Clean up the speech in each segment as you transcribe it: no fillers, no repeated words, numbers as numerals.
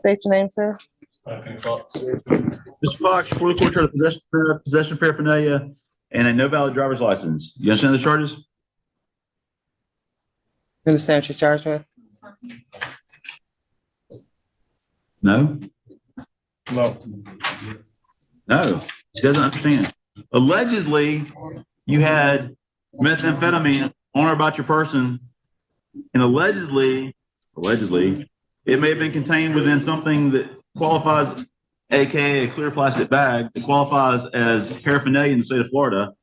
state your name, sir? Mr. Fox, before the court trial, possession of paraphernalia and a no valid driver's license. You understand the charges? You understand what you're charged with? No? No. No. She doesn't understand. Allegedly, you had methamphetamine on or about your person, and allegedly, it may have been contained within something that qualifies, aka a clear plastic bag, that qualifies as paraphernalia in the state of Florida.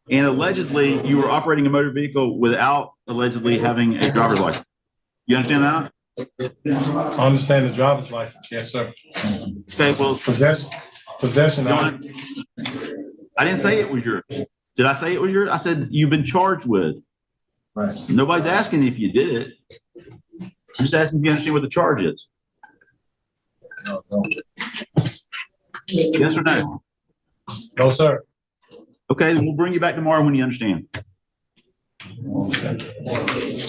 And allegedly, you were operating a motor vehicle without allegedly having a driver's license. You understand that? I understand the driver's license. Yes, sir. Okay, well, Possession. I didn't say it was yours. Did I say it was yours? I said you've been charged with. Right. Nobody's asking if you did it. I'm just asking if you understand what the charge is. No. Yes or no? No, sir. Okay, then we'll bring you back tomorrow when you understand.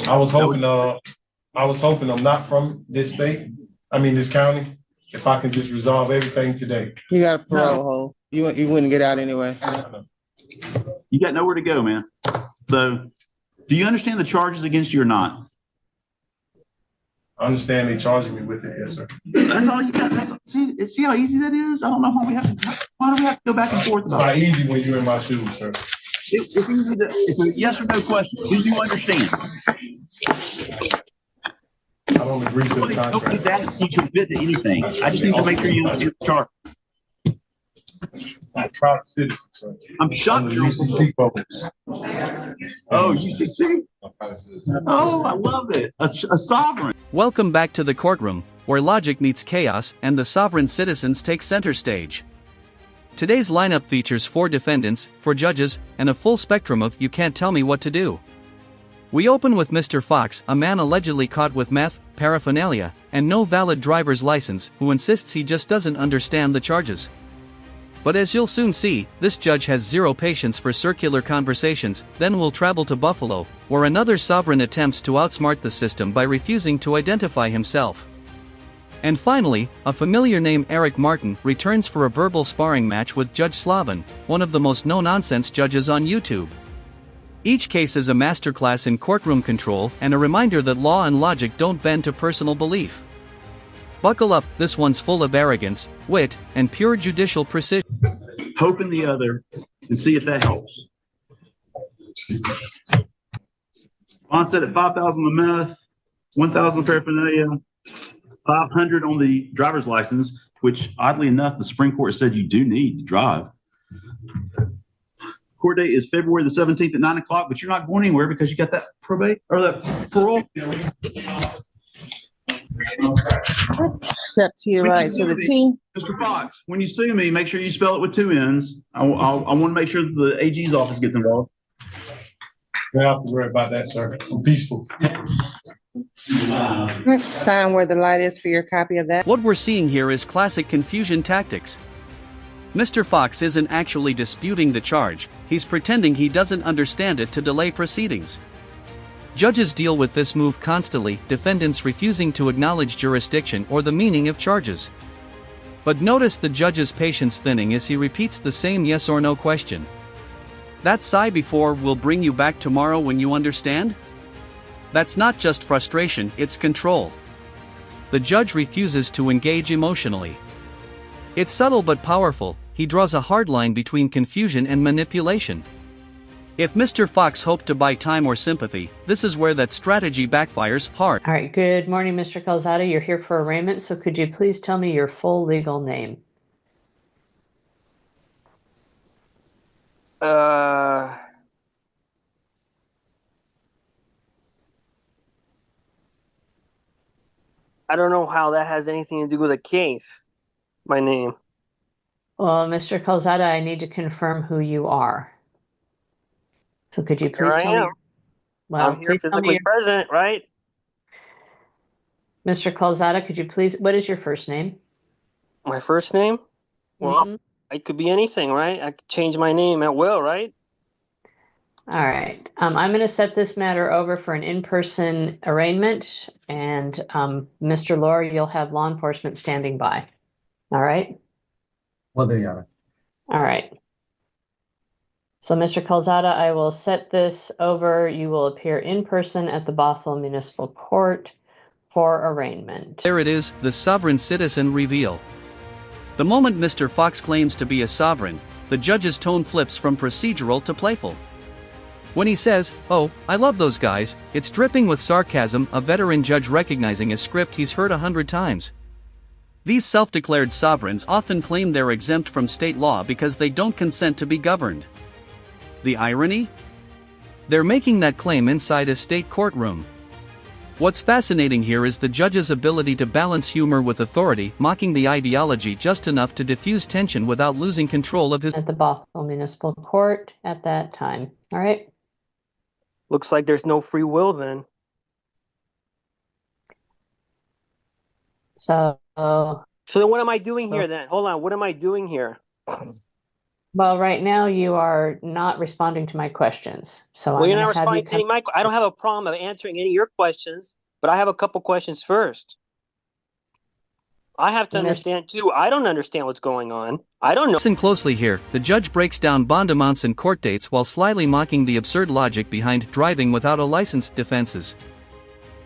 I was hoping I'm not from this state. I mean, this county. If I can just resolve everything today. You got a parole hold. You wouldn't get out anyway. You got nowhere to go, man. So, do you understand the charges against you or not? I understand they charging me with it. Yes, sir. That's all you got. See how easy that is? I don't know why do we have to go back and forth It's about not it? easy when you're in my shoes, sir. It's easy it's a yes or no question. Do you understand? I don't agree to the Nobody's contract. asking you to admit to anything. I just need to make sure you understand the charge. I'm a proud citizen, sir. I'm shocked Under you're UCC bubbles. Oh, UCC? Oh, I love it. A sovereign. Welcome back to the courtroom, where logic meets chaos and the sovereign citizens take center stage. Today's lineup features 4 defendants, 4 judges, and a full spectrum of "you can't tell me what to do." We open with Mr. Fox, a man allegedly caught with meth, paraphernalia, and no valid driver's license, who insists he just doesn't understand the charges. But as you'll soon see, this judge has zero patience for circular conversations. Then we'll travel to Buffalo, where another sovereign attempts to outsmart the system by refusing to identify himself. And finally, a familiar name, Eric Martin, returns for a verbal sparring match with Judge Slavin, one of the most no-nonsense judges on YouTube. Each case is a masterclass in courtroom control and a reminder that law and logic don't bend to personal belief. Buckle up, this one's full of arrogance, wit, and pure judicial precision. Hope in the other and see if that helps. Bond set at 5,000 on the meth, 1,000 paraphernalia, 500 on the driver's license, which oddly enough, the Supreme Court said you do need to drive. Court date is February the 17th at 9 o'clock, but you're not going anywhere because you got that probate or that parole. Step to your right. So the team. Mr. Fox, when you sue me, make sure you spell it with 2 N's. I want to make sure that the AG's office gets involved. You don't have to worry about that, sir. I'm peaceful. Sign where the light is for your copy of that. What we're seeing here is classic confusion tactics. Mr. Fox isn't actually disputing the charge, he's pretending he doesn't understand it to delay proceedings. Judges deal with this move constantly, defendants refusing to acknowledge jurisdiction or the meaning of charges. But notice the judge's patience thinning as he repeats the same yes or no question. That sigh before "will bring you back tomorrow when you understand?" That's not just frustration, it's control. The judge refuses to engage emotionally. It's subtle but powerful. He draws a hard line between confusion and manipulation. If Mr. Fox hoped to buy time or sympathy, this is where that strategy backfires hard. All right, good morning, Mr. Calzada. You're here for arraignment, so could you please tell me your full legal name? I don't know how that has anything to do with the case. My name. Well, Mr. Calzada, I need to confirm who you are. So could you please tell me? Well, I'm here physically present, right? Mr. Calzada, could you please, what is your first name? My first name? Well, it could be anything, right? I could change my name at will, right? All right. I'm going to set this matter over for an in-person arraignment, and Mr. Lohr, you'll have law enforcement standing by. All right? Well, there you are. All right. So, Mr. Calzada, I will set this over. You will appear in person at the Bothell Municipal Court for arraignment. There it is, the sovereign citizen reveal. The moment Mr. Fox claims to be a sovereign, the judge's tone flips from procedural to playful. When he says, "Oh, I love those guys," it's dripping with sarcasm, a veteran judge recognizing a script he's heard 100 times. These self-declared sovereigns often claim they're exempt from state law because they don't consent to be governed. The irony? They're making that claim inside a state courtroom. What's fascinating here is the judge's ability to balance humor with authority, mocking the ideology just enough to diffuse tension without losing control of his. At the Bothell Municipal Court at that time. All right? Looks like there's no free will then. So, So then what am I doing here then? Hold on, what am I doing here? well, right now you are not responding to my questions. So Well, I'm you're going not to have you responding to any of my. I don't have a problem of answering any of your questions, but I have a couple questions first. I have to Miss- understand too. I don't understand what's going on. I don't know. Listen closely here, the judge breaks down bond amounts and court dates while slyly mocking the absurd logic behind driving without a license defenses.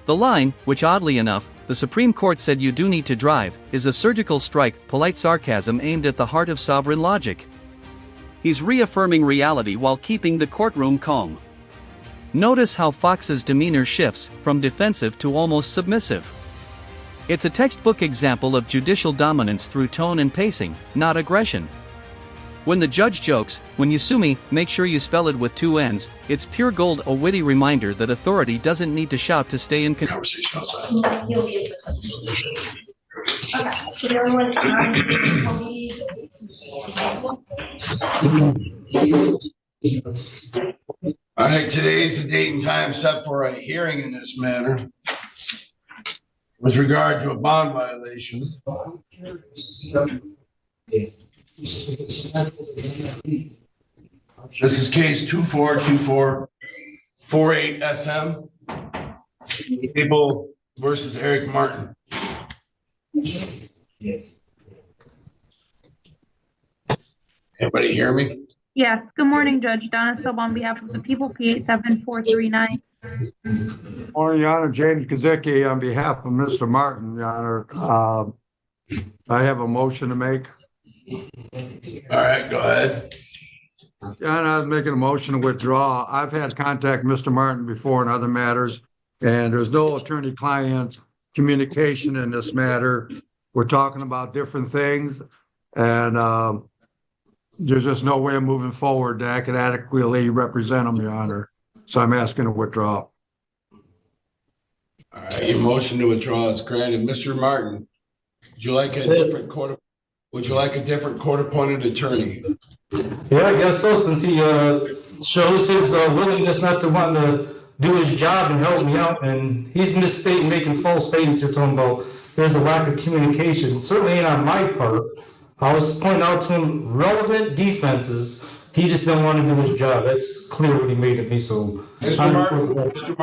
The line, which oddly enough, the Supreme Court said you do need to drive, is a surgical strike, polite sarcasm aimed at the heart of sovereign logic. He's reaffirming reality while keeping the courtroom calm. Notice how Fox's demeanor shifts from defensive to almost submissive. It's a textbook example of judicial dominance through tone and pacing, not aggression. When the judge jokes, "When you sue me, make sure you spell it with 2 N's," it's pure gold, a witty reminder that authority doesn't need to shout to stay in control. Conversation outside. Okay, so everyone, All right, today is the date and time set for a hearing in this matter with regard to a bond violation. This is case 242448 SM. People versus Eric Martin. Everybody hear me? Yes, good morning, Judge Donna Sub on behalf of the people, P87439. Morning, Your Honor. James Gazicki on behalf of Mr. Martin, Your Honor. I have a motion to make. All right, go ahead. Your Honor, I'm making a motion to withdraw. I've had contact Mr. Martin before in other matters, and there's no attorney-client communication in this matter. We're talking about different things, and there's just no way of moving forward that I could adequately represent him, Your Honor. So I'm asking to withdraw. All right, your motion to withdraw is granted. Mr. Martin, would you like a different court-appointed attorney? Yeah, I guess so, since he shows his willingness not to want to do his job and help me out, and he's misstating, making false statements here, talking about there's a lack of communication. It certainly ain't on my part. I was pointing out to him relevant defenses. He just didn't want to do his job. That's clear what he made of me. So, Mr.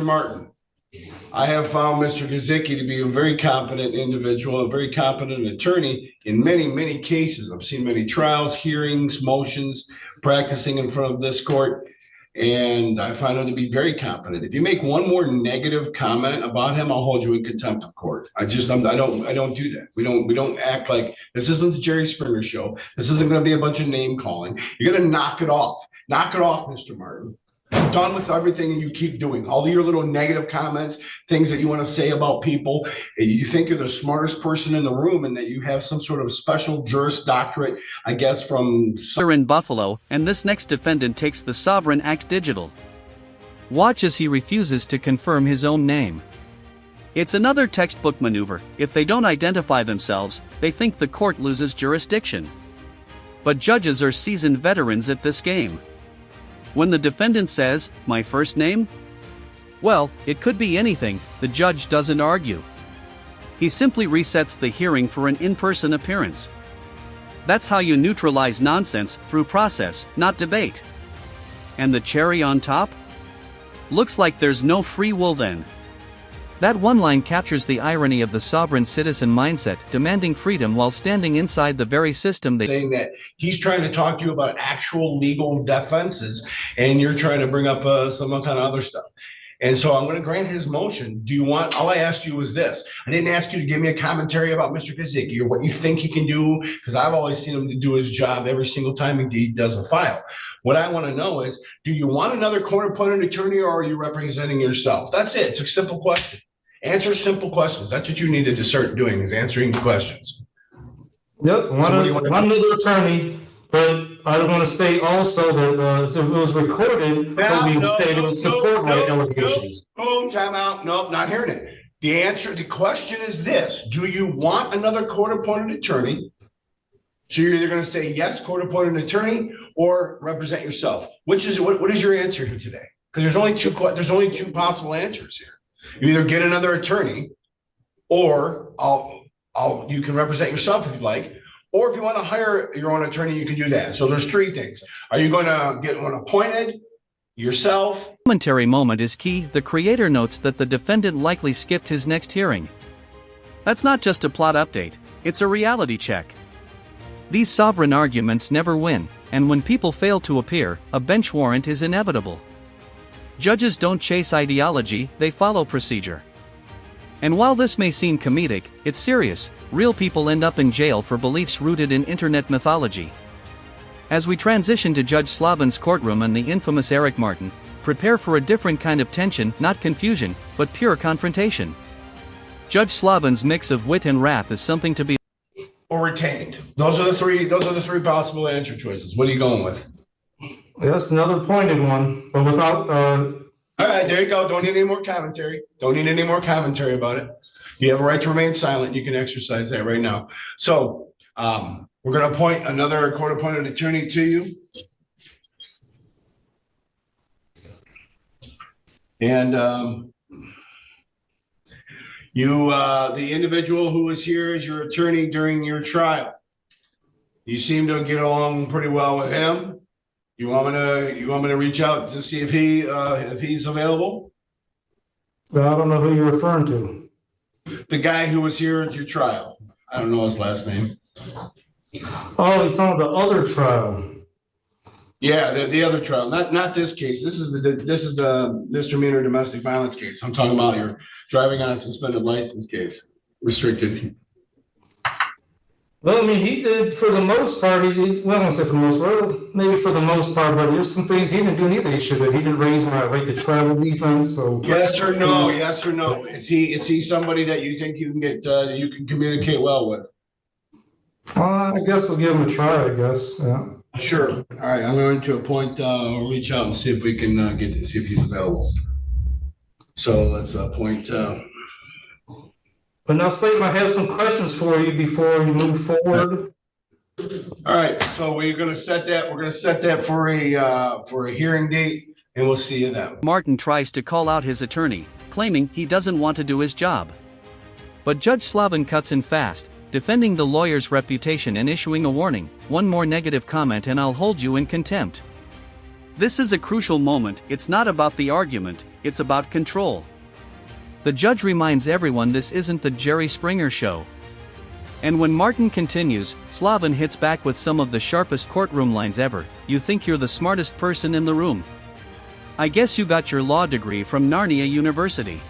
Martin, I have found Mr. Gazicki to be a very competent individual, a very competent attorney in many, many cases. I've seen many trials, hearings, motions, practicing in front of this court, and I find him to be very competent. If you make one more negative comment about him, I'll hold you in contempt of court. I don't do that. We don't act like this isn't the Jerry Springer show. This isn't going to be a bunch of name calling. You're going to knock it off. Knock it off, Mr. Martin. I'm done with everything and you keep doing all of your little negative comments, things that you want to say about people. And you think you're the smartest person in the room and that you have some sort of special juris doctorate, I guess, from In Buffalo, and this next defendant takes the Sovereign Act digital. Watch as he refuses to confirm his own name. It's another textbook maneuver. If they don't identify themselves, they think the court loses jurisdiction. But judges are seasoned veterans at this game. When the defendant says, "My first name?" well, it could be anything. The judge doesn't argue. He simply resets the hearing for an in-person appearance. That's how you neutralize nonsense, through process, not debate. And the cherry on top? Looks like there's no free will then. That one line captures the irony of the sovereign citizen mindset, demanding freedom while standing inside the very system they saying that he's trying to talk to you about actual legal defenses, and you're trying to bring up some kind of other stuff. And so I'm going to grant his motion. Do you want, all I asked you was this. I didn't ask you to give me a commentary about Mr. Gizicki or what you think he can do, because I've always seen him to do his job every single time he does a file. What I want to know is, do you want another court-appointed attorney, or are you representing yourself? That's it. It's a simple question. Answer simple questions. That's what you needed to start doing, is answering the questions. Yep, one other attorney, but I want to state also that if it was recorded, that we would say it would support my allegations. Boom, time out. Nope, not hearing it. The question is this: do you want another court-appointed attorney? So you're either going to say yes, court-appointed attorney, or represent yourself. What is your answer here today? Because there's only two possible answers here. You either get another attorney, or you can represent yourself if you'd like. Or if you want to hire your own attorney, you can do that. So there's three things. Are you going to get one appointed yourself? Commentary moment is key. The creator notes that the defendant likely skipped his next hearing. That's not just a plot update, it's a reality check. These sovereign arguments never win, and when people fail to appear, a bench warrant is inevitable. Judges don't chase ideology, they follow procedure. And while this may seem comedic, it's serious. Real people end up in jail for beliefs rooted in internet mythology. As we transition to Judge Slavin's courtroom and the infamous Eric Martin, prepare for a different kind of tension, not confusion, but pure confrontation. Judge Slavin's mix of wit and wrath is something to be or retained. Those are the three possible answer choices. What are you going with? That's another pointed one, but without all right, there you go. Don't need any more commentary. Don't need any more commentary about it. You have a right to remain silent. You can exercise that right now. So we're going to appoint another court-appointed attorney to you. And the individual who was here as your attorney during your trial, you seem to get along pretty well with him. You want me to reach out to see if he's available? Well, I don't know who you're referring to. The guy who was here at your trial. I don't know his last name. Oh, he's on the other trial. Yeah, the other trial, not this case. This is the misdemeanor domestic violence case. I'm talking about your driving on a suspended license case, restricted. Well, I mean, he did for the most part. Well, I don't say for the most part, maybe for the most part, but there's some things he didn't do neither. He didn't raise my right to travel defense. So yes or no? Yes or no? Is he somebody that you think you can get you can communicate well with? I guess we'll give him a try. I guess. Yeah. Sure. All right. I'm going to appoint reach out and see if we can see if he's available. So let's appoint. But now, Slayton, I have some questions for you before you move forward. All right. So we're going to set that. We're going to set that for a hearing date, and we'll see you then. Martin tries to call out his attorney, claiming he doesn't want to do his job. But Judge Slavin cuts in fast, defending the lawyer's reputation and issuing a warning: one more negative comment and I'll hold you in contempt. This is a crucial moment. It's not about the argument, it's about control. The judge reminds everyone this isn't the Jerry Springer show. And when Martin continues, Slavin hits back with some of the sharpest courtroom lines ever. You think you're the smartest person in the room. I guess you got your law degree from Narnia University.